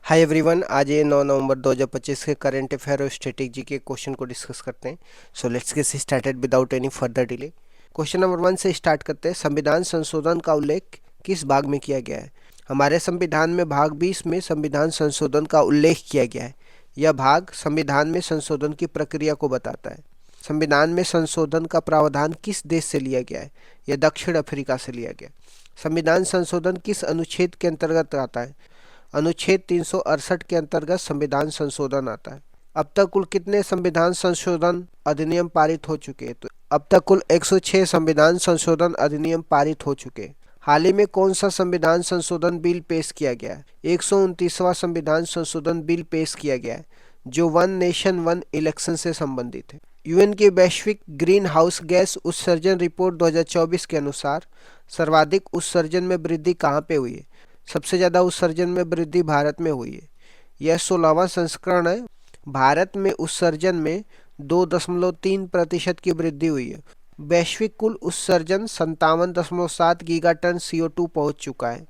Hi everyone, आज ये 9 नवंबर 2025 के करंट अफेयर और स्ट्रेटेजी के क्वेश्चन को डिस्कस करते हैं। So let's get started without any further delay. Question number 1 से स्टार्ट करते हैं। संविधान संशोधन का उल्लेख किस भाग में किया गया है? हमारे संविधान में भाग 20 में संविधान संशोधन का उल्लेख किया गया है। यह भाग संविधान में संशोधन की प्रक्रिया को बताता है। संविधान में संशोधन का प्रावधान किस देश से लिया गया है? यह दक्षिण अफ्रीका से लिया गया। संविधान संशोधन किस अनुच्छेद के अंतर्गत आता है? अनुच्छेद 368 के अंतर्गत संविधान संशोधन आता है। अब तक कुल कितने संविधान संशोधन अधिनियम पारित हो चुके हैं? तो अब तक कुल 106 संविधान संशोधन अधिनियम पारित हो चुके हैं। हाल ही में कौन सा संविधान संशोधन बिल पेश किया गया है? 129वां संविधान संशोधन बिल पेश किया गया है, जो वन नेशन वन इलेक्शन से संबंधित है। यूएन की वैश्विक ग्रीन हाउस गैस उत्सर्जन रिपोर्ट 2024 के अनुसार सर्वाधिक उत्सर्जन में वृद्धि कहाँ पे हुई है? सबसे ज़्यादा उत्सर्जन में वृद्धि भारत में हुई है। यह 16वां संस्करण है। भारत में उत्सर्जन में 2.3% की वृद्धि हुई है। वैश्विक कुल उत्सर्जन 57.7 गीगाटन CO2 पहुंच चुका है।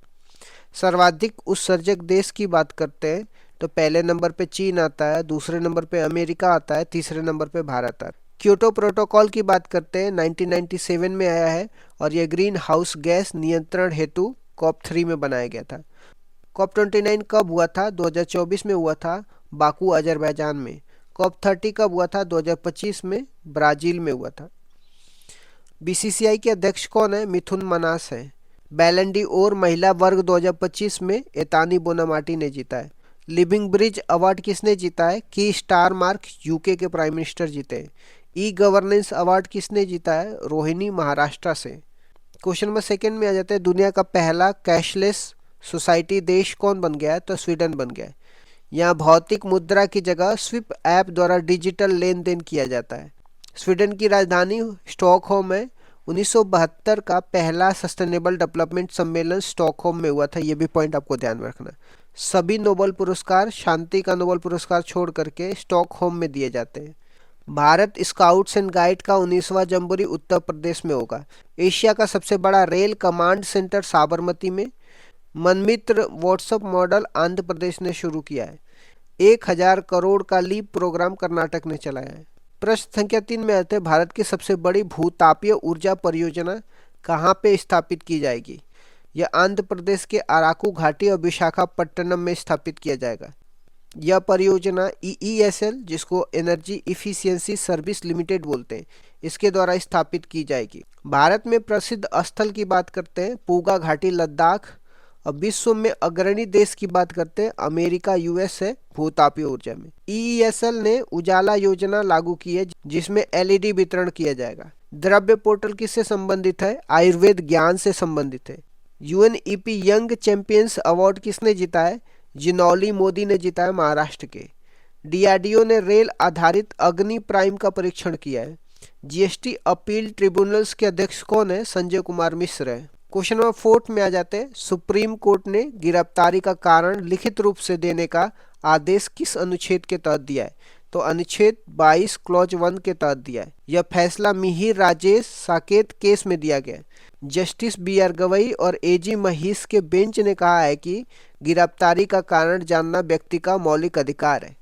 सर्वाधिक उत्सर्जक देश की बात करते हैं तो पहले नंबर पे चीन आता है, दूसरे नंबर पे अमेरिका आता है, तीसरे नंबर पे भारत आता है। क्योटो प्रोटोकॉल की बात करते हैं 1997 में आया है और यह ग्रीन हाउस गैस नियंत्रण हेतु COP3 में बनाया गया था। COP29 कब हुआ था? 2024 में हुआ था, बाकू अजरबैजान में। COP30 कब हुआ था? 2025 में ब्राजील में हुआ था। BCCI के अध्यक्ष कौन है? मिथुन मनास है। बैलन डी ओर महिला वर्ग 2025 में एतानी बोनामाटी ने जीता है। लिविंग ब्रिज अवार्ड किसने जीता है? की स्टार मार्क यूके के प्राइम मिनिस्टर जीते हैं। ई गवर्नेंस अवार्ड किसने जीता है? रोहिणी महाराष्ट्र से। क्वेश्चन नंबर सेकंड में आ जाते हैं। दुनिया का पहला कैशलेस सोसाइटी देश कौन बन गया है? तो स्वीडन बन गया है। यहाँ भौतिक मुद्रा की जगह स्विप ऐप द्वारा डिजिटल लेन देन किया जाता है। स्वीडन की राजधानी स्टॉकहोम है। 1972 का पहला सस्टेनेबल डेवलपमेंट सम्मेलन स्टॉकहोम में हुआ था। ये भी पॉइंट आपको ध्यान में रखना। सभी नोबेल पुरस्कार शांति का नोबेल पुरस्कार छोड़ करके स्टॉकहोम में दिए जाते हैं। भारत स्काउट्स एंड गाइड का 19वां जम्बोरी उत्तर प्रदेश में होगा। एशिया का सबसे बड़ा रेल कमांड सेंटर साबरमती में। मनमित्र व्हाट्सएप मॉडल आंध्र प्रदेश ने शुरू किया है। 1000 करोड़ का लीप प्रोग्राम कर्नाटक ने चलाया है। प्रश्न संख्या 3 में आते हैं। भारत की सबसे बड़ी भूतापीय ऊर्जा परियोजना कहाँ पे स्थापित की जाएगी? यह आंध्र प्रदेश के अराकू घाटी और विशाखापट्टनम में स्थापित किया जाएगा। यह परियोजना EESL, जिसको एनर्जी इफिशियंसी सर्विस लिमिटेड बोलते हैं, इसके द्वारा स्थापित की जाएगी। भारत में प्रसिद्ध स्थल की बात करते हैं, पूगा घाटी लद्दाख। और विश्व में अग्रणी देश की बात करते हैं, अमेरिका US है भूतापीय ऊर्जा में। EESL ने उजाला योजना लागू की है, जिसमें LED वितरण किया जाएगा। द्रव्य पोर्टल किससे संबंधित है? आयुर्वेद ज्ञान से संबंधित है। UNEP यंग चैंपियंस अवार्ड किसने जीता है? जिनौली मोदी ने जीता है, महाराष्ट्र के। DRDO ने रेल आधारित अग्नि प्राइम का परीक्षण किया है। GST अपील ट्रिब्यूनल्स के अध्यक्ष कौन है? संजय कुमार मिश्र है। क्वेश्चन नंबर 4 में आ जाते हैं। सुप्रीम कोर्ट ने गिरफ्तारी का कारण लिखित रूप से देने का आदेश किस अनुच्छेद के तहत दिया है? तो अनुच्छेद 22 क्लॉज 1 के तहत दिया है। यह फैसला मिहिर राजेश साकेत केस में दिया गया है। जस्टिस BR गवई और AG महीश के बेंच ने कहा है कि गिरफ्तारी का कारण जानना व्यक्ति का मौलिक अधिकार है।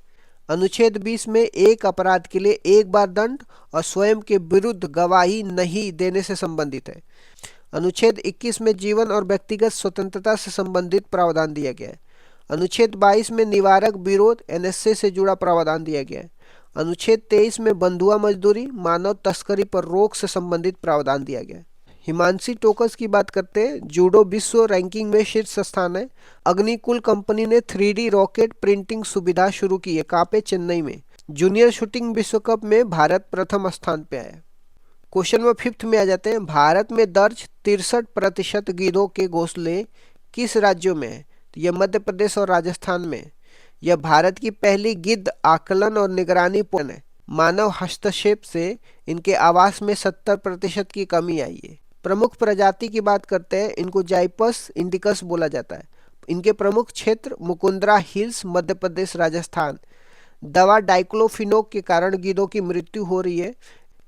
अनुच्छेद 20 में एक अपराध के लिए एक बार दंड और स्वयं के विरुद्ध गवाही नहीं देने से संबंधित है। अनुच्छेद 21 में जीवन और व्यक्तिगत स्वतंत्रता से संबंधित प्रावधान दिया गया है। अनुच्छेद 22 में निवारक विरोध NSA से जुड़ा प्रावधान दिया गया है। अनुच्छेद 23 में बंधुआ मजदूरी मानव तस्करी पर रोक से संबंधित प्रावधान दिया गया है। हिमांशी टोकस की बात करते हैं। जूडो विश्व रैंकिंग में शीर्ष स्थान है। अग्निकुल कंपनी ने 3D रॉकेट प्रिंटिंग सुविधा शुरू की है। कहाँ पे? चेन्नई में। जूनियर शूटिंग विश्व कप में भारत प्रथम स्थान पे आया। क्वेश्चन नंबर 5 में आ जाते हैं। भारत में दर्ज 63% गिद्धों के घोंसले किस राज्यों में है? तो यह मध्य प्रदेश और राजस्थान में है। यह भारत की पहली गिद्ध आकलन और निगरानी पॉइंट है। मानव हस्तक्षेप से इनके आवास में 70% की कमी आई है। प्रमुख प्रजाति की बात करते हैं। इनको जाइपस इंडिकस बोला जाता है। इनके प्रमुख क्षेत्र मुकुंदरा हिल्स, मध्य प्रदेश, राजस्थान। दवा डाइक्लोफिनोक के कारण गिद्धों की मृत्यु हो रही है।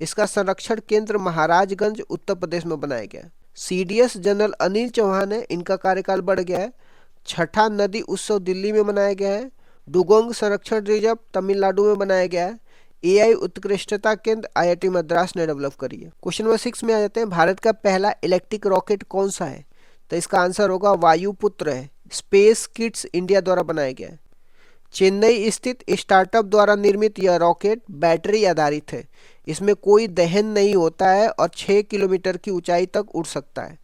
इसका संरक्षण केंद्र महाराजगंज, उत्तर प्रदेश में बनाया गया। CDS जनरल अनिल चौहान है, इनका कार्यकाल बढ़ गया है। छठा नदी उत्सव दिल्ली में मनाया गया है। डुगोंग संरक्षण रिजर्व तमिलनाडु में बनाया गया है। एआई उत्कृष्टता केंद्र आईआईटी मद्रास ने डेवलप करी है। क्वेश्चन नंबर 6 में आ जाते हैं, भारत का पहला इलेक्ट्रिक रॉकेट कौन सा है? तो इसका आंसर होगा वायुपुत्र है। स्पेस किड्स इंडिया द्वारा बनाया गया है। चेन्नई स्थित स्टार्टअप द्वारा निर्मित यह रॉकेट बैटरी आधारित है। इसमें कोई दहन नहीं होता है और 6 किलोमीटर की ऊंचाई तक उड़ सकता है।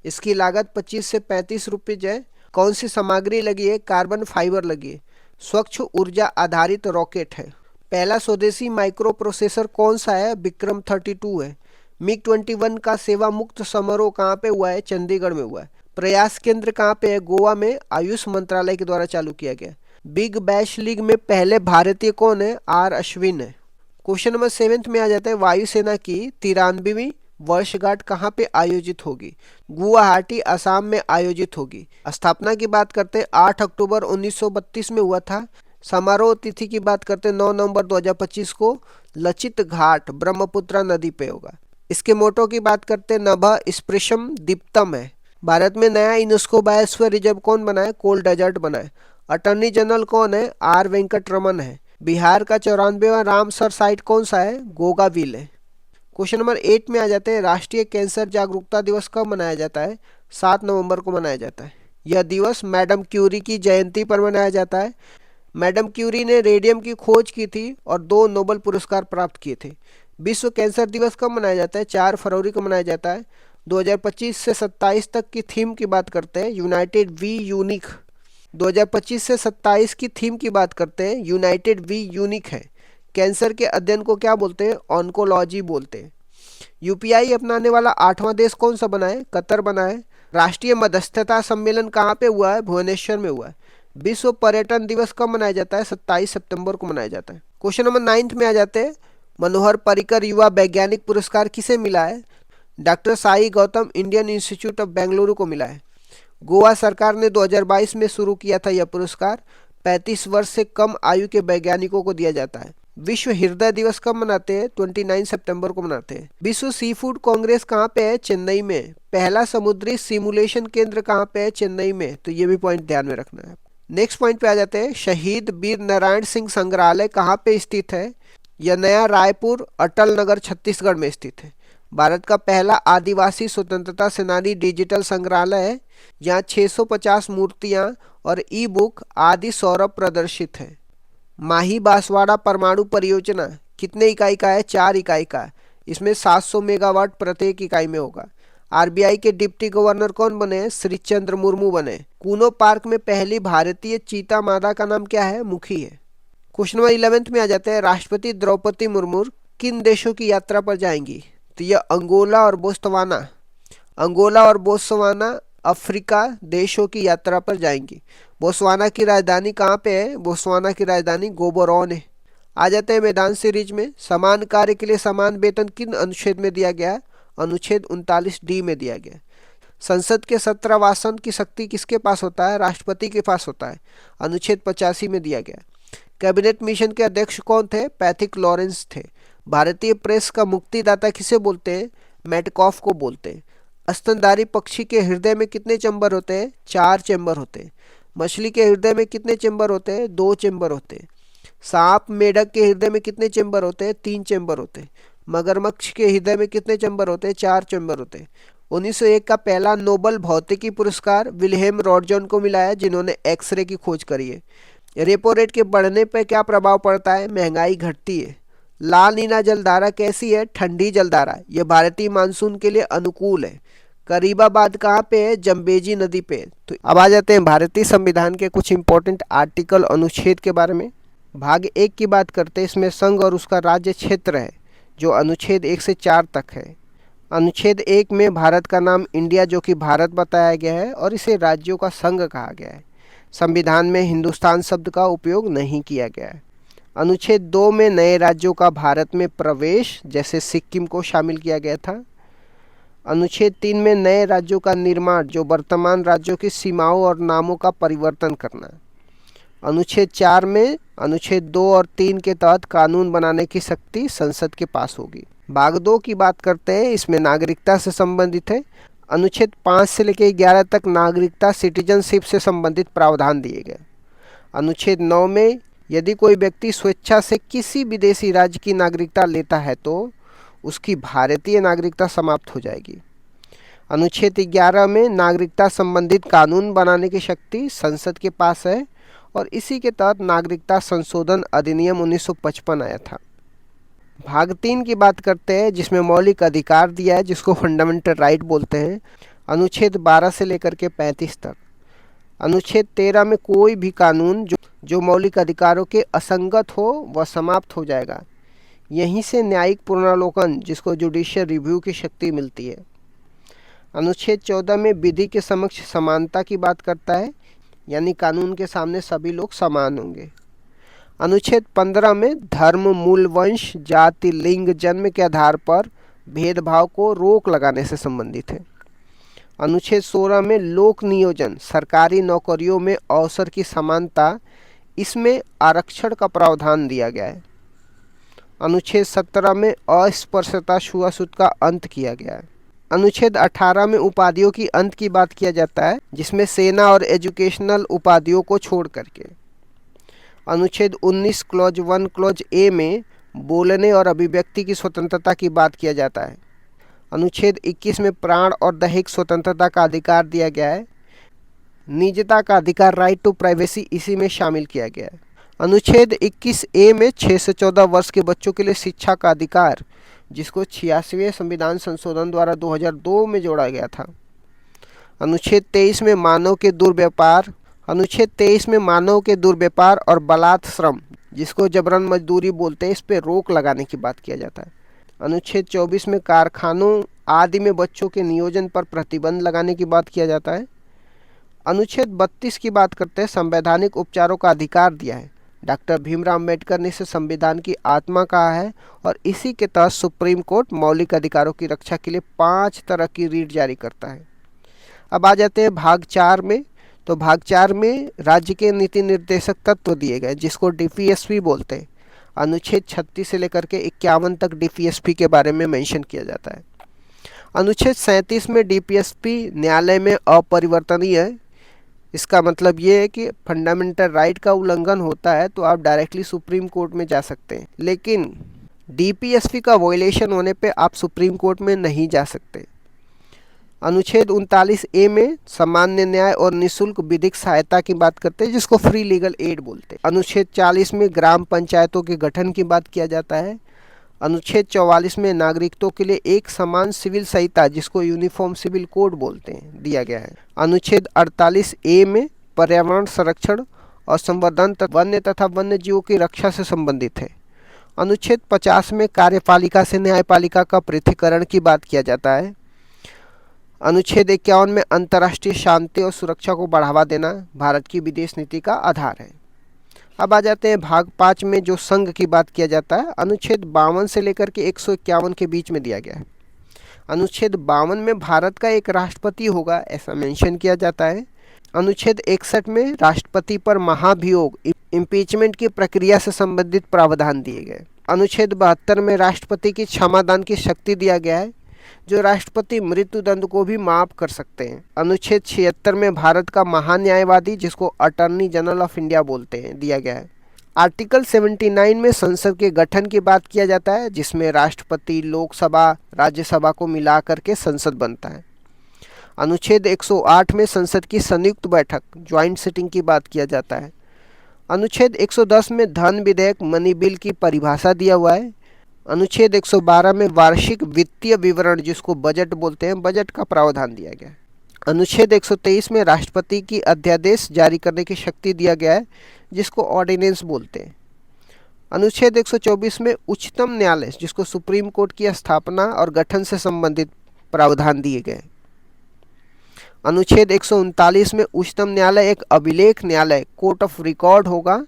इसकी लागत 25 से 35 रुपये है। कौन सी सामग्री लगी है? कार्बन फाइबर लगी है। स्वच्छ ऊर्जा आधारित रॉकेट है। पहला स्वदेशी माइक्रो प्रोसेसर कौन सा है? विक्रम 32 है। मिग 21 का सेवा मुक्त समारोह कहाँ पे हुआ है? चंडीगढ़ में हुआ है। प्रयास केंद्र कहाँ पे है? गोवा में आयुष मंत्रालय के द्वारा चालू किया गया। बिग बैश लीग में पहले भारतीय कौन है? आर अश्विन है। क्वेश्चन नंबर 7 में आ जाता है, वायुसेना की 93वीं वर्षगांठ कहाँ पे आयोजित होगी? गुवाहाटी असम में आयोजित होगी। स्थापना की बात करते हैं 8 अक्टूबर 1932 में हुआ था। समारोह तिथि की बात करते हैं 9 नवंबर 2025 को लचित घाट ब्रह्मपुत्र नदी पे होगा। इसके मोटो की बात करते हैं नभः स्पृशम दीप्तम है। भारत में नया यूनेस्को बायोस्फीयर रिजर्व कौन बनाए? कोल डेजर्ट बनाए। अटॉर्नी जनरल कौन है? आर वेंकट रमन है। बिहार का 94वां रामसर साइट कौन सा है? गोगाविल है। क्वेश्चन नंबर 8 में आ जाते हैं, राष्ट्रीय कैंसर जागरूकता दिवस कब मनाया जाता है? 7 नवंबर को मनाया जाता है। यह दिवस मैडम क्यूरी की जयंती पर मनाया जाता है। मैडम क्यूरी ने रेडियम की खोज की थी और 2 नोबेल पुरस्कार प्राप्त किए थे। विश्व कैंसर दिवस कब मनाया जाता है? 4 फरवरी को मनाया जाता है। 2025 से 27 तक की थीम की बात करते हैं, यूनाइटेड वी यूनिक। 2025 से 27 की थीम की बात करते हैं, यूनाइटेड वी यूनिक है। कैंसर के अध्ययन को क्या बोलते हैं? ऑन्कोलॉजी बोलते हैं। यूपीआई अपनाने वाला 8वां देश कौन सा बना है? कतर बना है। राष्ट्रीय मध्यस्थता सम्मेलन कहाँ पे हुआ है? भुवनेश्वर में हुआ है। विश्व पर्यटन दिवस कब मनाया जाता है? 27 सितंबर को मनाया जाता है। क्वेश्चन नंबर 9 में आ जाते हैं, मनोहर पर्रिकर युवा वैज्ञानिक पुरस्कार किसे मिला है? Doctor Sai Gautam Indian institute of Bengaluru को मिला है। गोवा सरकार ने 2022 में शुरू किया था यह पुरस्कार। 35 वर्ष से कम आयु के वैज्ञानिकों को दिया जाता है। विश्व हृदय दिवस कब मनाते हैं? 29 सितंबर को मनाते हैं। विश्व सी फूड कांग्रेस कहाँ पे है? चेन्नई में। पहला समुद्री सिमुलेशन केंद्र कहाँ पे है? चेन्नई में। तो ये भी पॉइंट ध्यान में रखना है। नेक्स्ट पॉइंट पे आ जाते हैं, शहीद वीर नारायण सिंह संग्रहालय कहाँ पे स्थित है? यह नया रायपुर अटल नगर छत्तीसगढ़ में स्थित है। भारत का पहला आदिवासी स्वतंत्रता सेनानी डिजिटल संग्रहालय है। यहाँ 650 मूर्तियाँ और ई बुक आदि सौरभ प्रदर्शित है। माही बांसवाड़ा परमाणु परियोजना कितने इकाई का है? 4 इकाई का है। इसमें 700 मेगावाट प्रत्येक इकाई में होगा। आरबीआई के डिप्टी गवर्नर कौन बने? श्री चंद्र मुर्मू बने। कूनो पार्क में पहली भारतीय चीता मादा का नाम क्या है? मुखी है। क्वेश्चन नंबर 11 में आ जाते हैं, राष्ट्रपति द्रौपदी मुर्मू किन देशों की यात्रा पर जाएंगी? तो यह अंगोला और बोत्सवाना अफ्रीका देशों की यात्रा पर जाएंगी। बोत्सवाना की राजधानी कहाँ पे है? बोत्सवाना की राजधानी गोबोरोन है। आ जाते हैं मैदान सीरीज में, समान कार्य के लिए समान वेतन किन अनुच्छेद में दिया गया है? अनुच्छेद 39D में दिया गया। संसद के 17 आसन की शक्ति किसके पास होता है? राष्ट्रपति के पास होता है। अनुच्छेद 85 में दिया गया। कैबिनेट मिशन के अध्यक्ष कौन थे? पैथिक लॉरेंस थे। भारतीय प्रेस का मुक्तिदाता किसे बोलते हैं? मेटकॉफ को बोलते हैं। स्तनधारी पक्षी के हृदय में कितने चैम्बर होते हैं? 4 चैम्बर होते हैं। मछली के हृदय में कितने चैम्बर होते हैं? 2 चैम्बर होते हैं। सांप मेढक के हृदय में कितने चैम्बर होते हैं? 3 चैम्बर होते हैं। मगरमच्छ के हृदय में कितने चैम्बर होते हैं? 4 चैम्बर होते हैं। 1901 का पहला नोबेल भौतिकी पुरस्कार विल्हेम रॉन्टजन को मिला है, जिन्होंने एक्सरे की खोज करी है। रेपो रेट के बढ़ने पर क्या प्रभाव पड़ता है? महंगाई घटती है। लाल नीला जलधारा कैसी है? ठंडी जलधारा। यह भारतीय मानसून के लिए अनुकूल है। करीबाबाद कहाँ पे है? जम्बेजी नदी पे। तो अब आ जाते हैं भारतीय संविधान के कुछ इंपॉर्टेंट आर्टिकल अनुच्छेद के बारे में। भाग 1 की बात करते हैं, इसमें संघ और उसका राज्य क्षेत्र है, जो अनुच्छेद 1 से 4 तक है। अनुच्छेद 1 में भारत का नाम इंडिया, जो कि भारत बताया गया है, और इसे राज्यों का संघ कहा गया है। संविधान में हिंदुस्तान शब्द का उपयोग नहीं किया गया है। अनुच्छेद 2 में नए राज्यों का भारत में प्रवेश, जैसे सिक्किम को शामिल किया गया था। अनुच्छेद 3 में नए राज्यों का निर्माण, जो वर्तमान राज्यों की सीमाओं और नामों का परिवर्तन करना। अनुच्छेद 4 में अनुच्छेद 2 और 3 के तहत कानून बनाने की शक्ति संसद के पास होगी। भाग 2 की बात करते हैं, इसमें नागरिकता से संबंधित है। अनुच्छेद 5 से लेकर 11 तक नागरिकता सिटीजनशिप से संबंधित प्रावधान दिए गए। अनुच्छेद 9 में यदि कोई व्यक्ति स्वेच्छा से किसी विदेशी राज्य की नागरिकता लेता है तो उसकी भारतीय नागरिकता समाप्त हो जाएगी। अनुच्छेद 11 में नागरिकता संबंधित कानून बनाने की शक्ति संसद के पास है और इसी के तहत नागरिकता संशोधन अधिनियम 1955 आया था। भाग 3 की बात करते हैं जिसमें मौलिक अधिकार दिया है जिसको फंडामेंटल राइट बोलते हैं। अनुच्छेद 12 से लेकर के 35 तक। अनुच्छेद 13 में कोई भी कानून जो मौलिक अधिकारों के असंगत हो वह समाप्त हो जाएगा। यहीं से न्यायिक पुनरावलोकन जिसको जुडिशियल रिव्यू की शक्ति मिलती है। अनुच्छेद 14 में विधि के समक्ष समानता की बात करता है, यानी कानून के सामने सभी लोग समान होंगे। अनुच्छेद 15 में धर्म, मूल, वंश, जाति, लिंग, जन्म के आधार पर भेदभाव को रोक लगाने से संबंधित है। अनुच्छेद 16 में लोक नियोजन, सरकारी नौकरियों में अवसर की समानता, इसमें आरक्षण का प्रावधान दिया गया है। अनुच्छेद 17 में अस्पृश्यता छुआछूत का अंत किया गया है। अनुच्छेद 18 में उपाधियों की अंत की बात किया जाता है जिसमें सेना और एजुकेशनल उपाधियों को छोड़ करके। अनुच्छेद 19 क्लॉज 1 क्लॉज ए में बोलने और अभिव्यक्ति की स्वतंत्रता की बात किया जाता है। अनुच्छेद 21 में प्राण और दैहिक स्वतंत्रता का अधिकार दिया गया है। निजता का अधिकार, राइट टू प्राइवेसी, इसी में शामिल किया गया है। अनुच्छेद 21 ए में 6 से 14 वर्ष के बच्चों के लिए शिक्षा का अधिकार जिसको 86वें संविधान संशोधन द्वारा 2002 में जोड़ा गया था। अनुच्छेद 23 में मानव के दुर्व्यापार, अनुच्छेद 23 में मानव के दुर्व्यापार और बलात् श्रम जिसको जबरन मजदूरी बोलते हैं, इस पर रोक लगाने की बात किया जाता है। अनुच्छेद 24 में कारखानों आदि में बच्चों के नियोजन पर प्रतिबंध लगाने की बात किया जाता है। अनुच्छेद 32 की बात करते हैं, संवैधानिक उपचारों का अधिकार दिया है। डॉक्टर भीमराव अम्बेडकर ने इसे संविधान की आत्मा कहा है और इसी के तहत सुप्रीम कोर्ट मौलिक अधिकारों की रक्षा के लिए 5 तरह की रीट जारी करता है। अब आ जाते हैं भाग 4 में। तो भाग 4 में राज्य के नीति निर्देशक तत्व दिए गए जिसको डीपीएसपी बोलते हैं। अनुच्छेद 36 से लेकर के 51 तक डीपीएसपी के बारे में मेंशन किया जाता है। अनुच्छेद 37 में डीपीएसपी न्यायालय में अपरिवर्तनीय है। इसका मतलब ये है कि फंडामेंटल राइट का उल्लंघन होता है तो आप डायरेक्टली सुप्रीम कोर्ट में जा सकते हैं, लेकिन डीपीएसपी का वायलेशन होने पे आप सुप्रीम कोर्ट में नहीं जा सकते। अनुच्छेद 39 ए में सामान्य न्याय और निःशुल्क विधिक सहायता की बात करते हैं जिसको फ्री लीगल एड बोलते हैं। अनुच्छेद 40 में ग्राम पंचायतों के गठन की बात किया जाता है। अनुच्छेद 44 में नागरिकों के लिए एक समान सिविल संहिता जिसको यूनिफॉर्म सिविल कोड बोलते हैं दिया गया है। अनुच्छेद 48 ए में पर्यावरण संरक्षण और संवर्धन वन्य तथा वन्य जीवों की रक्षा से संबंधित है। अनुच्छेद 50 में कार्यपालिका से न्यायपालिका का पृथक्करण की बात किया जाता है। अनुच्छेद 51 में अंतर्राष्ट्रीय शांति और सुरक्षा को बढ़ावा देना भारत की विदेश नीति का आधार है। अब आ जाते हैं भाग 5 में जो संघ की बात किया जाता है। अनुच्छेद 52 से लेकर के 151 के बीच में दिया गया है। अनुच्छेद 52 में भारत का एक राष्ट्रपति होगा ऐसा मेंशन किया जाता है। अनुच्छेद 61 में राष्ट्रपति पर महाभियोग इम्पीचमेंट की प्रक्रिया से संबंधित प्रावधान दिए गए। अनुच्छेद 72 में राष्ट्रपति की क्षमादान की शक्ति दिया गया है जो राष्ट्रपति मृत्युदंड को भी माफ कर सकते हैं। अनुच्छेद 76 में भारत का महान्यायवादी जिसको अटॉर्नी जनरल ऑफ इंडिया बोलते हैं दिया गया है। आर्टिकल 79 में संसद के गठन की बात किया जाता है जिसमें राष्ट्रपति, लोकसभा, राज्यसभा को मिला करके संसद बनता है। अनुच्छेद 108 में संसद की संयुक्त बैठक ज्वाइंट सिटिंग की बात किया जाता है। अनुच्छेद 110 में धन विधेयक मनी बिल की परिभाषा दिया हुआ है। अनुच्छेद 112 में वार्षिक वित्तीय विवरण जिसको बजट बोलते हैं, बजट का प्रावधान दिया गया है। अनुच्छेद 123 में राष्ट्रपति की अध्यादेश जारी करने की शक्ति दिया गया है जिसको ऑर्डिनेंस बोलते हैं। अनुच्छेद 124 में उच्चतम न्यायालय जिसको सुप्रीम कोर्ट की स्थापना और गठन से संबंधित प्रावधान दिए गए। अनुच्छेद 139 में उच्चतम न्यायालय एक अभिलेख न्यायालय कोर्ट ऑफ रिकॉर्ड होगा।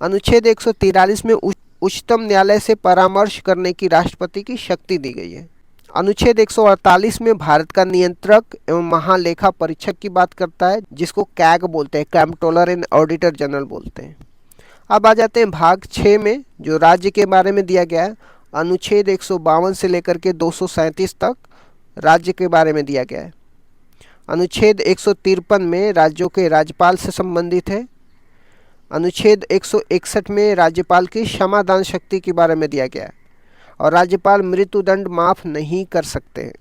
अनुच्छेद 143 में उच्चतम न्यायालय से परामर्श करने की राष्ट्रपति की शक्ति दी गई है। अनुच्छेद 148 में भारत का नियंत्रक एवं महालेखा परीक्षक की बात करता है जिसको कैग बोलते हैं, कंट्रोलर एंड ऑडिटर जनरल बोलते हैं। अब आ जाते हैं भाग 6 में जो राज्य के बारे में दिया गया है। अनुच्छेद 152 से लेकर के 237 तक राज्य के बारे में दिया गया है। अनुच्छेद 153 में राज्यों के राज्यपाल से संबंधित है। अनुच्छेद 161 में राज्यपाल की क्षमादान शक्ति के बारे में दिया गया है और राज्यपाल मृत्युदंड माफ नहीं कर सकते हैं।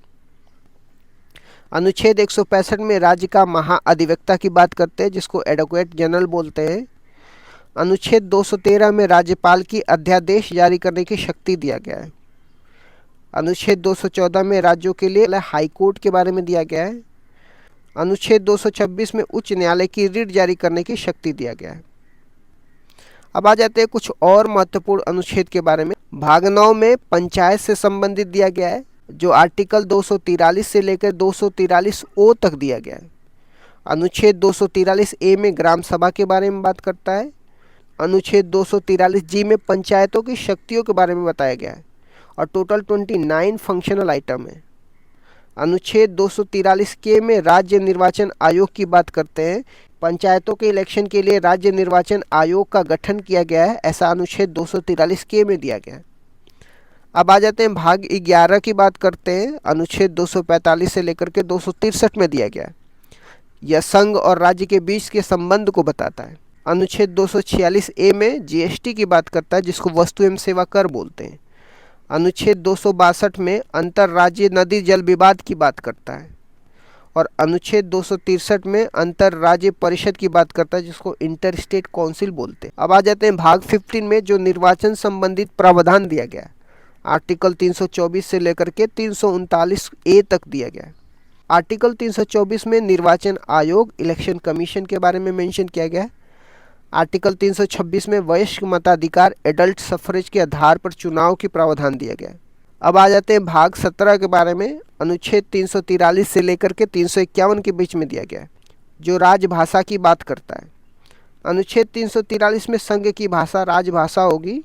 अनुच्छेद 165 में राज्य का महाअधिवक्ता की बात करते हैं, जिसको एडवोकेट जनरल बोलते हैं। अनुच्छेद 213 में राज्यपाल की अध्यादेश जारी करने की शक्ति दिया गया है। अनुच्छेद 214 में राज्यों के लिए हाईकोर्ट के बारे में दिया गया है। अनुच्छेद 226 में उच्च न्यायालय की रिट जारी करने की शक्ति दिया गया है। अब आ जाते हैं कुछ और महत्वपूर्ण अनुच्छेद के बारे में। भाग 9 में पंचायत से संबंधित दिया गया है, जो आर्टिकल 243 से लेकर 243 ओ तक दिया गया है। अनुच्छेद 243 ए में ग्राम सभा के बारे में बात करता है। अनुच्छेद 243 जी में पंचायतों की शक्तियों के बारे में बताया गया है और टोटल 29 फंक्शनल आइटम है। अनुच्छेद 243 के में राज्य निर्वाचन आयोग की बात करते हैं। पंचायतों के इलेक्शन के लिए राज्य निर्वाचन आयोग का गठन किया गया है, ऐसा अनुच्छेद 243 के में दिया गया है। अब आ जाते हैं भाग 11 की बात करते हैं। अनुच्छेद 245 से लेकर के 263 में दिया गया है। यह संघ और राज्य के बीच के संबंध को बताता है। अनुच्छेद 246 ए में जीएसटी की बात करता है, जिसको वस्तु एवं सेवा कर बोलते हैं। अनुच्छेद 262 में अंतर्राज्यीय नदी जल विवाद की बात करता है और अनुच्छेद 263 में अंतर्राज्यीय परिषद की बात करता है, जिसको इंटर स्टेट काउंसिल बोलते हैं। अब आ जाते हैं भाग 15 में, जो निर्वाचन संबंधित प्रावधान दिया गया है। आर्टिकल 324 से लेकर के 339 ए तक दिया गया है। आर्टिकल 324 में निर्वाचन आयोग इलेक्शन कमीशन के बारे में मेंशन किया गया है। आर्टिकल 326 में वयस्क मताधिकार एडल्ट सफरेज के आधार पर चुनाव की प्रावधान दिया गया है। अब आ जाते हैं भाग 17 के बारे में। अनुच्छेद 343 से लेकर के 351 के बीच में दिया गया है, जो राजभाषा की बात करता है। अनुच्छेद 343 में संघ की भाषा राजभाषा होगी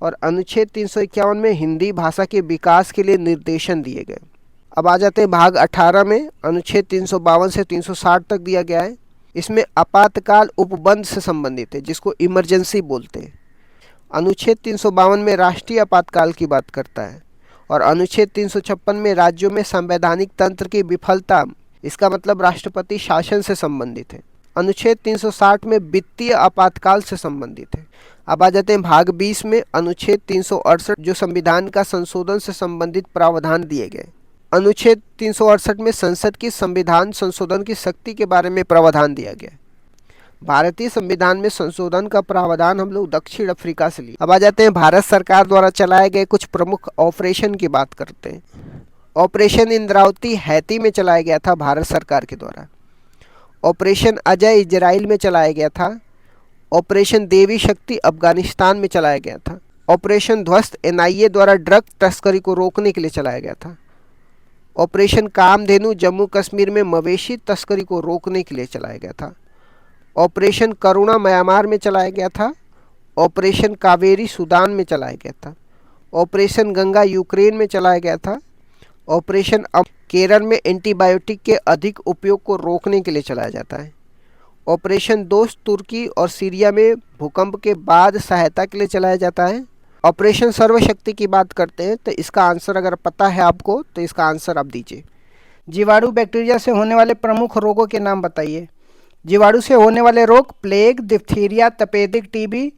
और अनुच्छेद 351 में हिंदी भाषा के विकास के लिए निर्देशन दिए गए। अब आ जाते हैं भाग 18 में। अनुच्छेद 352 से 360 तक दिया गया है। इसमें आपातकाल उपबंध से संबंधित है, जिसको इमरजेंसी बोलते हैं। अनुच्छेद 352 में राष्ट्रीय आपातकाल की बात करता है और अनुच्छेद 356 में राज्यों में संवैधानिक तंत्र की विफलता, इसका मतलब राष्ट्रपति शासन से संबंधित है। अनुच्छेद 360 में वित्तीय आपातकाल से संबंधित है। अब आ जाते हैं भाग 20 में। अनुच्छेद 368, जो संविधान का संशोधन से संबंधित प्रावधान दिए गए। अनुच्छेद 368 में संसद की संविधान संशोधन की शक्ति के बारे में प्रावधान दिया गया। भारतीय संविधान में संशोधन का प्रावधान हम लोग दक्षिण अफ्रीका से लिए। अब आ जाते हैं भारत सरकार द्वारा चलाए गए कुछ प्रमुख ऑपरेशन की बात करते हैं। ऑपरेशन इंद्रावती हैती में चलाया गया था भारत सरकार के द्वारा। ऑपरेशन अजय इजराइल में चलाया गया था। ऑपरेशन देवी शक्ति अफगानिस्तान में चलाया गया था। ऑपरेशन ध्वस्त एनआईए द्वारा ड्रग तस्करी को रोकने के लिए चलाया गया था। ऑपरेशन कामधेनु जम्मू कश्मीर में मवेशी तस्करी को रोकने के लिए चलाया गया था। ऑपरेशन करुणा म्यांमार में चलाया गया था। ऑपरेशन कावेरी सूडान में चलाया गया था। ऑपरेशन गंगा यूक्रेन में चलाया गया था। ऑपरेशन केरल में एंटीबायोटिक के अधिक उपयोग को रोकने के लिए चलाया जाता है। ऑपरेशन दोस्त तुर्की और सीरिया में भूकंप के बाद सहायता के लिए चलाया जाता है। ऑपरेशन सर्वशक्ति की बात करते हैं, तो इसका आंसर अगर पता है आपको तो इसका आंसर आप दीजिए। जीवाणु बैक्टीरिया से होने वाले प्रमुख रोगों के नाम बताइए। जीवाणु से होने वाले रोग प्लेग, डिप्थीरिया, तपेदिक टीबी,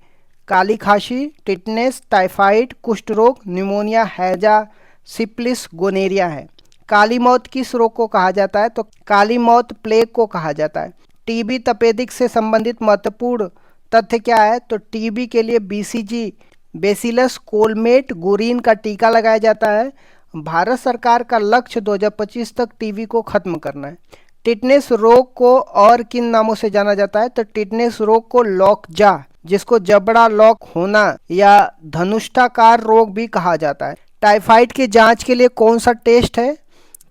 काली खांसी, टिटनेस, टाइफाइड, कुष्ठ रोग, न्यूमोनिया, हैजा, सिफिलिस, गोनेरिया है। काली मौत किस रोग को कहा जाता है? तो काली मौत प्लेग को कहा जाता है। टीबी तपेदिक से संबंधित महत्वपूर्ण तथ्य क्या है? तो टीबी के लिए बीसीजी बेसिलस कोलमेट गुरीन का टीका लगाया जाता है। भारत सरकार का लक्ष्य 2025 तक टीबी को खत्म करना है। टिटनेस रोग को और किन नामों से जाना जाता है? तो टिटनेस रोग को लॉकजा, जिसको जबड़ा लॉक होना या धनुष्टाकार रोग भी कहा जाता है। टाइफाइड की जांच के लिए कौन सा टेस्ट है?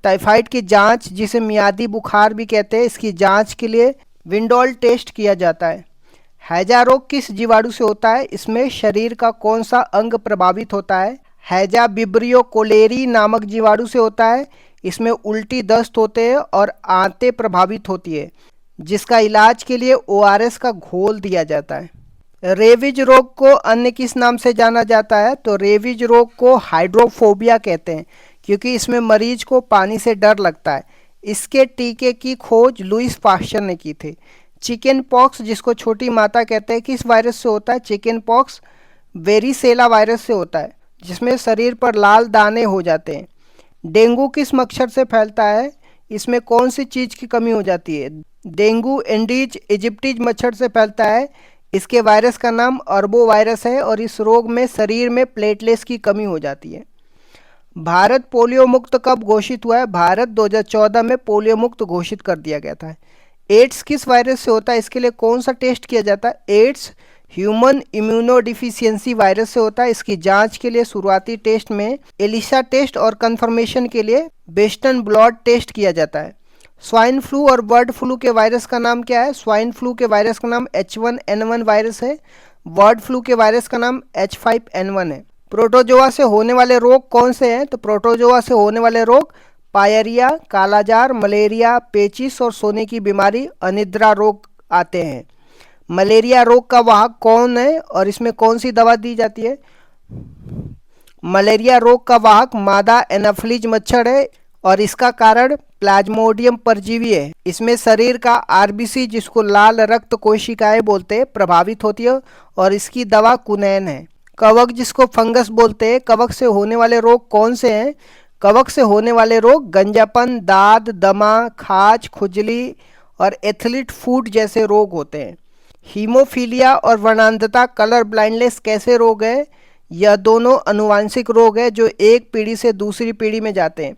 टाइफाइड की जांच, जिसे मियादी बुखार भी कहते हैं, इसकी जांच के लिए विंडोल टेस्ट किया जाता है। हैजा रोग किस जीवाणु से होता है? इसमें शरीर का कौन सा अंग प्रभावित होता है? हैजा विब्रियो कोलेरी नामक जीवाणु से होता है। इसमें उल्टी दस्त होते हैं और आंतें प्रभावित होती है, जिसका इलाज के लिए ओआरएस का घोल दिया जाता है। रेबीज रोग को अन्य किस नाम से जाना जाता है? तो रेबीज रोग को हाइड्रोफोबिया कहते हैं, क्योंकि इसमें मरीज को पानी से डर लगता है। इसके टीके की खोज लुईस पास्चर ने की थी। चिकन पॉक्स, जिसको छोटी माता कहते हैं, किस वायरस से होता है? चिकन पॉक्स वेरिसेला वायरस से होता है, जिसमें शरीर पर लाल दाने हो जाते हैं। डेंगू किस मच्छर से फैलता है? इसमें कौन सी चीज़ की कमी हो जाती है? डेंगू एंडीज इजिप्टीज मच्छर से फैलता है। इसके वायरस का नाम अर्बो वायरस है और इस रोग में शरीर में प्लेटलेट्स की कमी हो जाती है। भारत पोलियो मुक्त कब घोषित हुआ है? भारत 2014 में पोलियो मुक्त घोषित कर दिया गया था। एड्स किस वायरस से होता है? इसके लिए कौन सा टेस्ट किया जाता है? एड्स ह्यूमन इम्यूनोडिफिशियंसी वायरस से होता है। इसकी जांच के लिए शुरुआती टेस्ट में एलिसा टेस्ट और कंफर्मेशन के लिए वेस्टर्न ब्लॉट टेस्ट किया जाता है। स्वाइन फ्लू और बर्ड फ्लू के वायरस का नाम क्या है? स्वाइन फ्लू के वायरस का नाम H1N1 वायरस है। बर्ड फ्लू के वायरस का नाम H5N1 है। प्रोटोजोआ से होने वाले रोग कौन से हैं? तो प्रोटोजोआ से होने वाले रोग पायरिया, कालाजार, मलेरिया, पेचिस और सोने की बीमारी, अनिद्रा रोग आते हैं। मलेरिया रोग का वाहक कौन है और इसमें कौन सी दवा दी जाती है? मलेरिया रोग का वाहक मादा एनाफिलीज मच्छर है और इसका कारण प्लाज्मोडियम परजीवी है। इसमें शरीर का आरबीसी, जिसको लाल रक्त कोशिकाएं बोलते हैं, प्रभावित होती है और इसकी दवा कुनैन है। कवक, जिसको फंगस बोलते हैं, कवक से होने वाले रोग कौन से हैं? कवक से होने वाले रोग गंजापन, दाद, दमा, खाज, खुजली और एथलीट फूट जैसे रोग होते हैं। हीमोफीलिया और वर्णांधता, कलर ब्लाइंडनेस कैसे रोग है? यह दोनों अनुवांशिक रोग है जो एक पीढ़ी से दूसरी पीढ़ी में जाते हैं।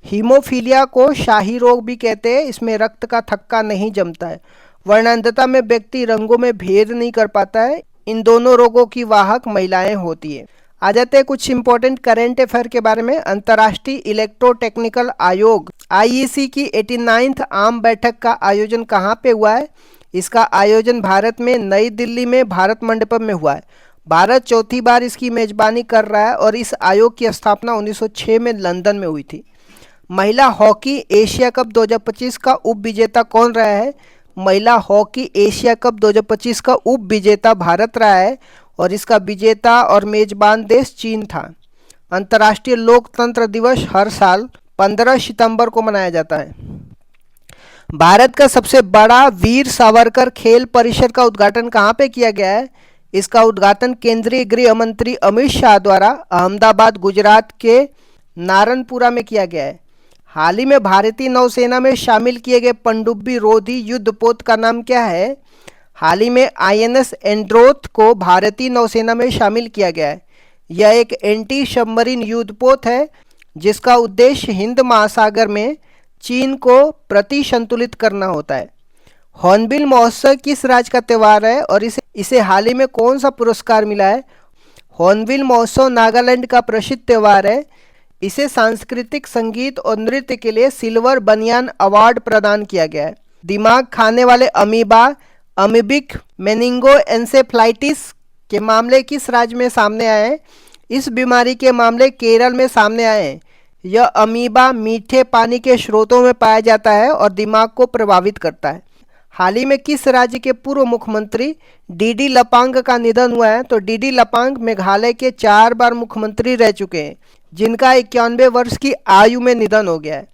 हीमोफीलिया को शाही रोग भी कहते हैं। इसमें रक्त का थक्का नहीं जमता है। वर्णांधता में व्यक्ति रंगों में भेद नहीं कर पाता है। इन दोनों रोगों की वाहक महिलाएं होती है। आ जाते हैं कुछ इंपॉर्टेंट करंट अफेयर के बारे में। अंतर्राष्ट्रीय इलेक्ट्रोटेक्निकल आयोग IEC की 89th आम बैठक का आयोजन कहाँ पे हुआ है? इसका आयोजन भारत में नई दिल्ली में भारत मंडपम में हुआ है। भारत चौथी बार इसकी मेजबानी कर रहा है और इस आयोग की स्थापना 1906 में लंदन में हुई थी। महिला हॉकी एशिया कप 2025 का उप विजेता कौन रहा है? महिला हॉकी एशिया कप 2025 का उप विजेता भारत रहा है और इसका विजेता और मेजबान देश चीन था। अंतर्राष्ट्रीय लोकतंत्र दिवस हर साल 15 सितंबर को मनाया जाता है। भारत का सबसे बड़ा वीर सावरकर खेल परिसर का उद्घाटन कहाँ पे किया गया है? इसका उद्घाटन केंद्रीय गृह मंत्री अमित शाह द्वारा अहमदाबाद, गुजरात के नारनपुरा में किया गया है। हाल ही में भारतीय नौसेना में शामिल किए गए पनडुब्बी रोधी युद्धपोत का नाम क्या है? हाल ही में INS एंड्रोथ को भारतीय नौसेना में शामिल किया गया है। यह एक एंटी सबमरीन युद्धपोत है जिसका उद्देश्य हिंद महासागर में चीन को प्रति संतुलित करना होता है। हॉर्नबिल महोत्सव किस राज्य का त्यौहार है और इसे हाल ही में कौन सा पुरस्कार मिला है? हॉर्नबिल महोत्सव नागालैंड का प्रसिद्ध त्यौहार है। इसे सांस्कृतिक संगीत और नृत्य के लिए सिल्वर बनियान अवार्ड प्रदान किया गया है। दिमाग खाने वाले अमीबा अमीबिक मेनिंगोएन्सेफ्लाइटिस के मामले किस राज्य में सामने आए हैं? इस बीमारी के मामले केरल में सामने आए हैं। यह अमीबा मीठे पानी के स्रोतों में पाया जाता है और दिमाग को प्रभावित करता है। हाल ही में किस राज्य के पूर्व मुख्यमंत्री डीडी लपांग का निधन हुआ है? तो डीडी लपांग मेघालय के 4 बार मुख्यमंत्री रह चुके हैं जिनका 91 वर्ष की आयु में निधन हो गया है।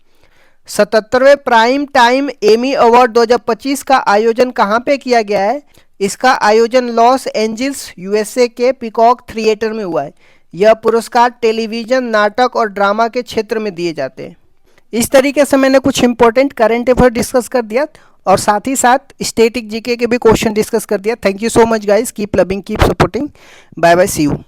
77वें प्राइम टाइम एमी अवार्ड 2025 का आयोजन कहाँ पे किया गया है? इसका आयोजन लॉस एंजल्स USA के पीकॉक थिएटर में हुआ है। यह पुरस्कार टेलीविज़न, नाटक और ड्रामा के क्षेत्र में दिए जाते हैं। इस तरीके से मैंने कुछ इंपॉर्टेंट करंट अफेयर डिस्कस कर दिया और साथ ही साथ स्टैटिक जीके के भी क्वेश्चन डिस्कस कर दिया। Thank you so much guys, keep loving, keep supporting, bye bye, see you.